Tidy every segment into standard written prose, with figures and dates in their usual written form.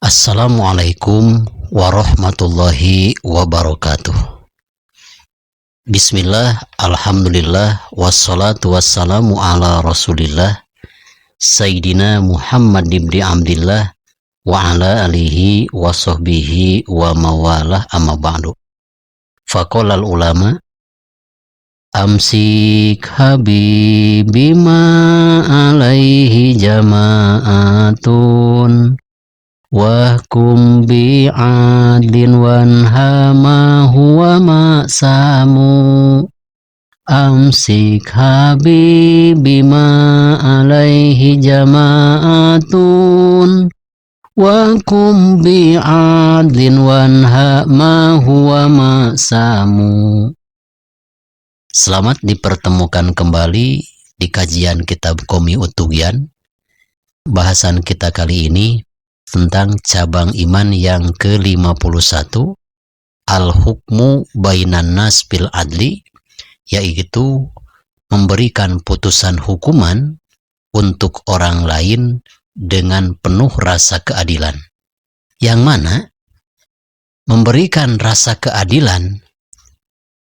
Assalamualaikum warahmatullahi wabarakatuh. Bismillah, alhamdulillah, wassalatu wassalamu ala rasulillah Sayyidina Muhammad ibn Abdillah wa ala alihi wa sahbihi wa mawalah amma ba'du. Faqolal ulama amsik habibi ma alaihi jama'atun wahkum bi'adlin wanha ma huwa ma'samu amsik habibi ma alaihi jama'atun wahkum bi'adlin wanha ma huwa ma'samu. Selamat dipertemukan kembali di kajian kitab Qomi Ut-Tughyan. Bahasan kita kali ini tentang cabang iman yang ke-51, al-hukmu bainan nas bil adli, yaitu memberikan putusan hukuman untuk orang lain dengan penuh rasa keadilan. Yang mana memberikan rasa keadilan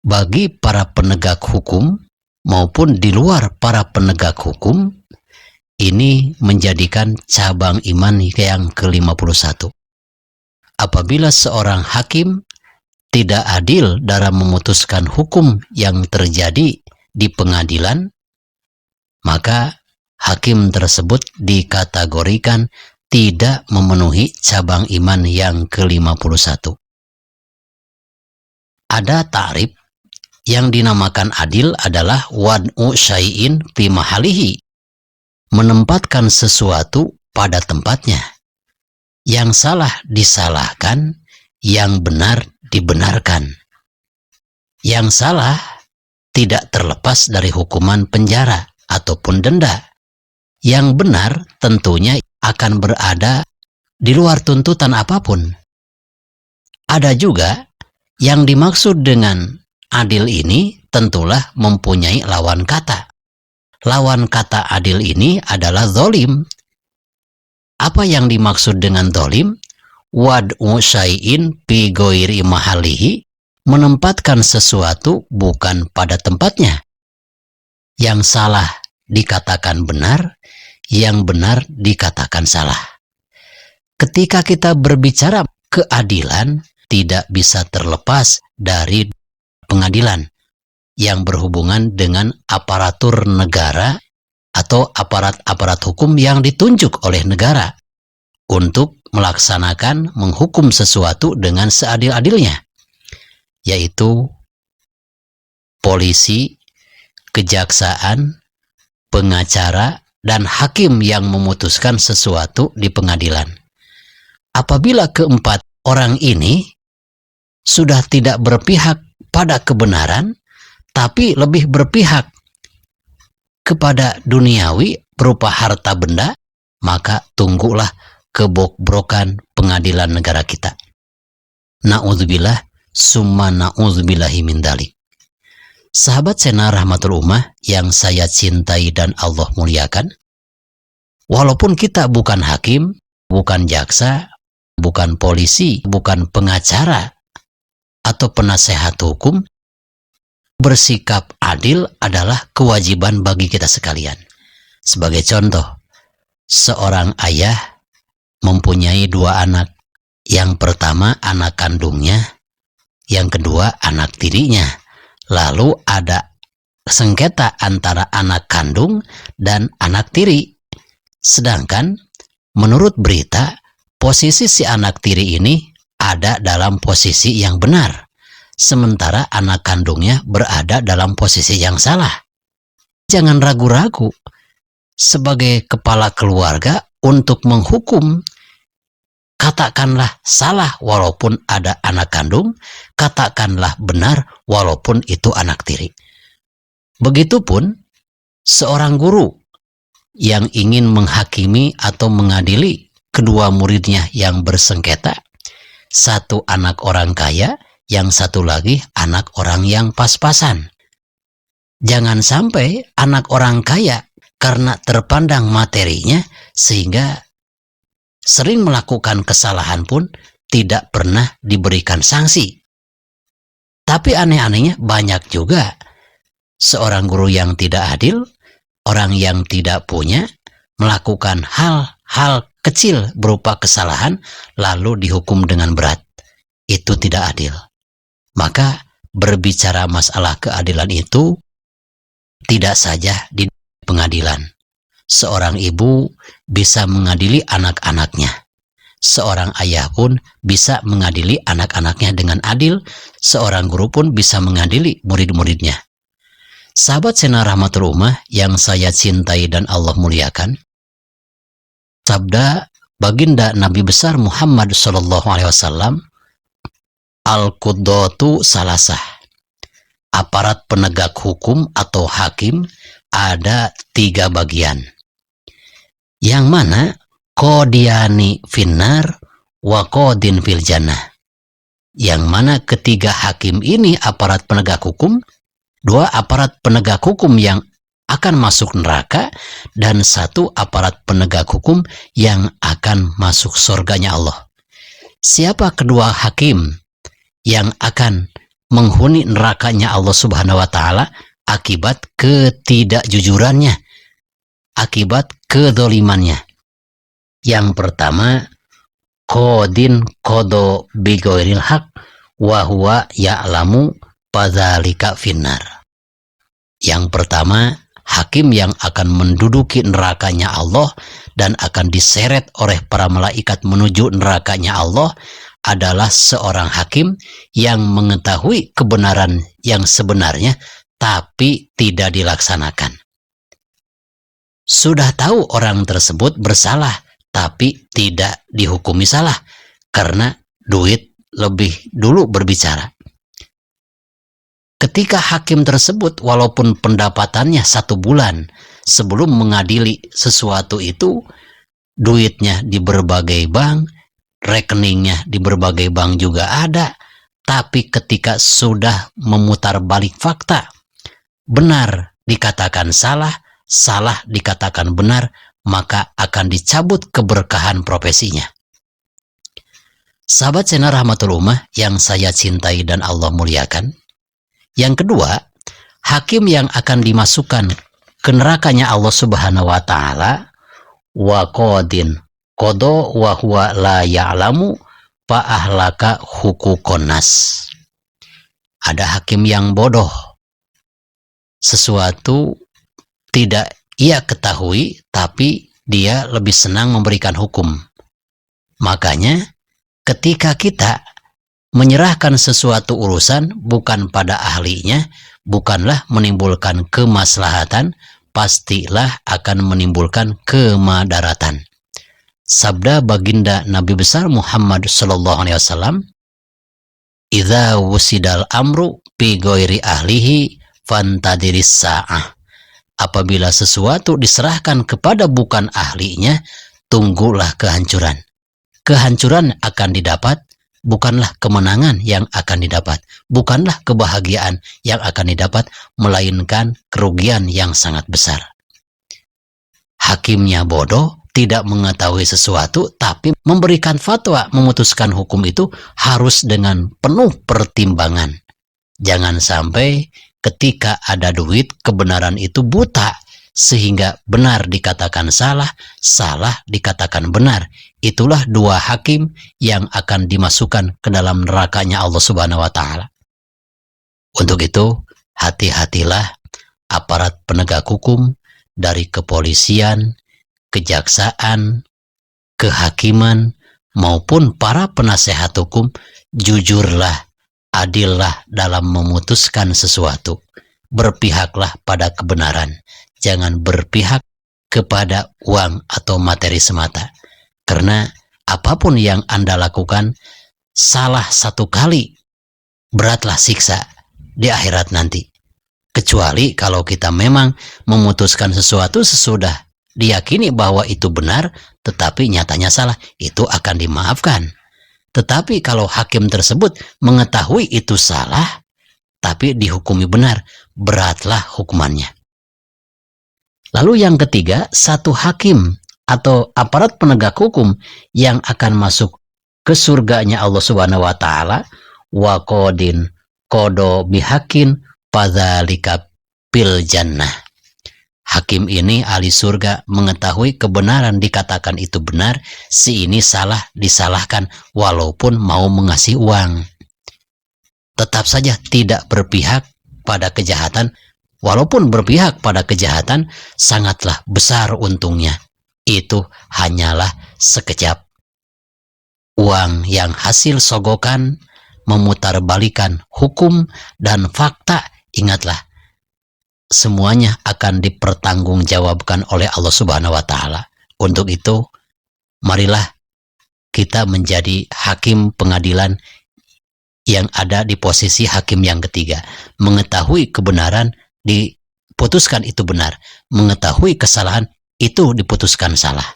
bagi para penegak hukum maupun di luar para penegak hukum, ini menjadikan cabang iman yang ke-51. Apabila seorang hakim tidak adil dalam memutuskan hukum yang terjadi di pengadilan, maka hakim tersebut dikategorikan tidak memenuhi cabang iman yang ke-51. Ada ta'rif yang dinamakan adil adalah wad'u syai'in fi mahalihi, menempatkan sesuatu pada tempatnya. Yang salah disalahkan, yang benar dibenarkan. Yang salah tidak terlepas dari hukuman penjara ataupun denda. Yang benar tentunya akan berada di luar tuntutan apapun. Ada juga yang dimaksud dengan adil ini tentulah mempunyai lawan kata. Lawan kata adil ini adalah zolim. Apa yang dimaksud dengan zolim? Wad'u syai'in fi ghairi mahalihi, menempatkan sesuatu bukan pada tempatnya. Yang salah dikatakan benar, yang benar dikatakan salah. Ketika kita berbicara keadilan, tidak bisa terlepas dari pengadilan yang berhubungan dengan aparatur negara atau aparat-aparat hukum yang ditunjuk oleh negara untuk melaksanakan menghukum sesuatu dengan seadil-adilnya, yaitu polisi, kejaksaan, pengacara, dan hakim yang memutuskan sesuatu di pengadilan. Apabila keempat orang ini sudah tidak berpihak pada kebenaran, tapi lebih berpihak kepada duniawi berupa harta benda, maka tunggulah kebobrokan pengadilan negara kita. Na'udzubillah, summa na'udzubillahi min dzalik. Sahabat sena rahmatul ummah yang saya cintai dan Allah muliakan, walaupun kita bukan hakim, bukan jaksa, bukan polisi, bukan pengacara, atau penasehat hukum, bersikap adil adalah kewajiban bagi kita sekalian. Sebagai contoh, seorang ayah mempunyai dua anak. Yang pertama anak kandungnya, yang kedua anak tirinya. Lalu ada sengketa antara anak kandung dan anak tiri. Sedangkan menurut berita, posisi si anak tiri ini ada dalam posisi yang benar, sementara anak kandungnya berada dalam posisi yang salah. Jangan ragu-ragu sebagai kepala keluarga untuk menghukum. Katakanlah salah walaupun ada anak kandung, katakanlah benar walaupun itu anak tiri. Begitupun seorang guru yang ingin menghakimi atau mengadili kedua muridnya yang bersengketa, satu anak orang kaya, yang satu lagi anak orang yang pas-pasan. Jangan sampai anak orang kaya karena terpandang materinya sehingga sering melakukan kesalahan pun tidak pernah diberikan sanksi. Tapi aneh-anehnya banyak juga seorang guru yang tidak adil, orang yang tidak punya, melakukan hal-hal kecil berupa kesalahan lalu dihukum dengan berat. Itu tidak adil. Maka berbicara masalah keadilan itu tidak saja di pengadilan. Seorang ibu bisa mengadili anak-anaknya. Seorang ayah pun bisa mengadili anak-anaknya dengan adil. Seorang guru pun bisa mengadili murid-muridnya. Sahabat Sena Rahmatul Ummah yang saya cintai dan Allah muliakan, sabda baginda Nabi besar Muhammad SAW, Al-Quddatu salasah. Aparat penegak hukum atau hakim ada 3 bagian. Yang mana qodiyani finnar wa qodin fil jannah. Yang mana ketiga hakim ini aparat penegak hukum, 2 aparat penegak hukum yang akan masuk neraka, dan 1 aparat penegak hukum yang akan masuk surganya Allah. Siapa kedua hakim yang akan menghuni nerakanya Allah Subhanahu wa Ta'ala akibat ketidakjujurannya, akibat kedolimannya? Yang pertama, qodin qodo bigoiril haq wa huwa ya'lamu fadzalika finnar. Yang pertama, hakim yang akan menduduki nerakanya Allah dan akan diseret oleh para malaikat menuju nerakanya Allah adalah seorang hakim yang mengetahui kebenaran yang sebenarnya tapi tidak dilaksanakan. Sudah tahu orang tersebut bersalah tapi tidak dihukumi salah karena duit lebih dulu berbicara. Ketika hakim tersebut walaupun pendapatannya 1 bulan sebelum mengadili sesuatu itu, duitnya di berbagai bank, rekeningnya di berbagai bank juga ada, tapi ketika sudah memutar balik fakta, benar dikatakan salah, salah dikatakan benar, maka akan dicabut keberkahan profesinya. Sahabat Sena Rahmatul Ummah yang saya cintai dan Allah muliakan, yang kedua, hakim yang akan dimasukkan ke nerakanya Allah Subhanahu wa Ta'ala, wa qodin qodo wa huwa la ya'lamu fa ahlaka hukukonas. Ada hakim yang bodoh, sesuatu tidak ia ketahui tapi dia lebih senang memberikan hukum. Makanya ketika kita menyerahkan sesuatu urusan bukan pada ahlinya, bukanlah menimbulkan kemaslahatan, pastilah akan menimbulkan kemadaratan. Sabda baginda Nabi besar Muhammad SAW, idza wusidal amru bi ghairi ahlihi fantadiris sa'ah. Apabila sesuatu diserahkan kepada bukan ahlinya, tunggulah kehancuran. Kehancuran akan didapat, bukanlah kemenangan yang akan didapat, bukanlah kebahagiaan yang akan didapat, melainkan kerugian yang sangat besar. Hakimnya bodoh, tidak mengetahui sesuatu, tapi memberikan fatwa, memutuskan hukum itu harus dengan penuh pertimbangan. Jangan sampai ketika ada duit, kebenaran itu buta, sehingga benar dikatakan salah, salah dikatakan benar. Itulah 2 hakim yang akan dimasukkan ke dalam nerakanya Allah Subhanahu wa Ta'ala. Untuk itu, hati-hatilah aparat penegak hukum dari kepolisian, kejaksaan, kehakiman, maupun para penasehat hukum. Jujurlah, adillah dalam memutuskan sesuatu. Berpihaklah pada kebenaran. Jangan berpihak kepada uang atau materi semata. Karena apapun yang Anda lakukan, salah 1 kali, beratlah siksa di akhirat nanti. Kecuali kalau kita memang memutuskan sesuatu sesudah diyakini bahwa itu benar, tetapi nyatanya salah, itu akan dimaafkan. Tetapi kalau hakim tersebut mengetahui itu salah, tapi dihukumi benar, beratlah hukumannya. Lalu yang ketiga, 1 hakim atau aparat penegak hukum yang akan masuk ke surganya Allah Subhanahu wa taala, wa qadin kodo bihakin padzalika fil jannah. Hakim ini ahli surga mengetahui kebenaran dikatakan itu benar, si ini salah disalahkan walaupun mau mengasih uang. Tetap saja tidak berpihak pada kejahatan, walaupun berpihak pada kejahatan sangatlah besar untungnya. Itu hanyalah sekejap. Uang yang hasil sogokan memutarbalikan hukum dan fakta, ingatlah, semuanya akan dipertanggungjawabkan oleh Allah Subhanahu wa taala. Untuk itu, marilah kita menjadi hakim pengadilan yang ada di posisi hakim yang ketiga. Mengetahui kebenaran diputuskan itu benar, mengetahui kesalahan itu diputuskan salah.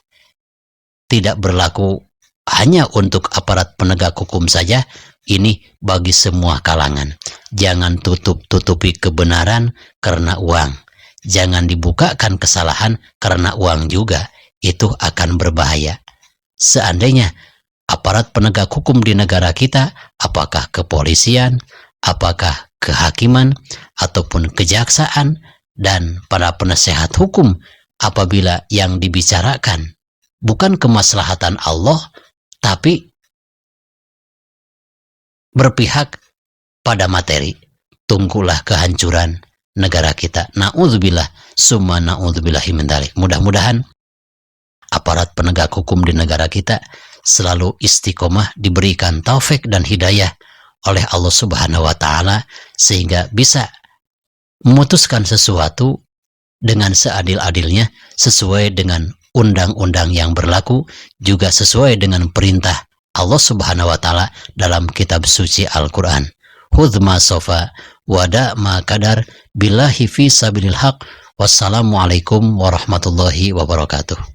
Tidak berlaku hanya untuk aparat penegak hukum saja, ini bagi semua kalangan. Jangan tutup-tutupi kebenaran karena uang. Jangan dibukakan kesalahan karena uang juga. Itu akan berbahaya. Seandainya aparat penegak hukum di negara kita, apakah kepolisian, apakah kehakiman, ataupun kejaksaan, dan para penasehat hukum, apabila yang dibicarakan bukan kemaslahatan Allah, tapi berpihak pada materi, tunggulah kehancuran negara kita. Na'udzubillah, summa na'udzubillahi min dzalik. Mudah-mudahan aparat penegak hukum di negara kita selalu istiqomah, diberikan taufik dan hidayah oleh Allah Subhanahu wa taala, sehingga bisa memutuskan sesuatu dengan seadil-adilnya, sesuai dengan undang-undang yang berlaku, juga sesuai dengan perintah Allah Subhanahu wa taala dalam kitab suci Al-Qur'an. Hudma sofa wada ma kadar billahi fi sabilil haq. Wassalamualaikum warahmatullahi wabarakatuh.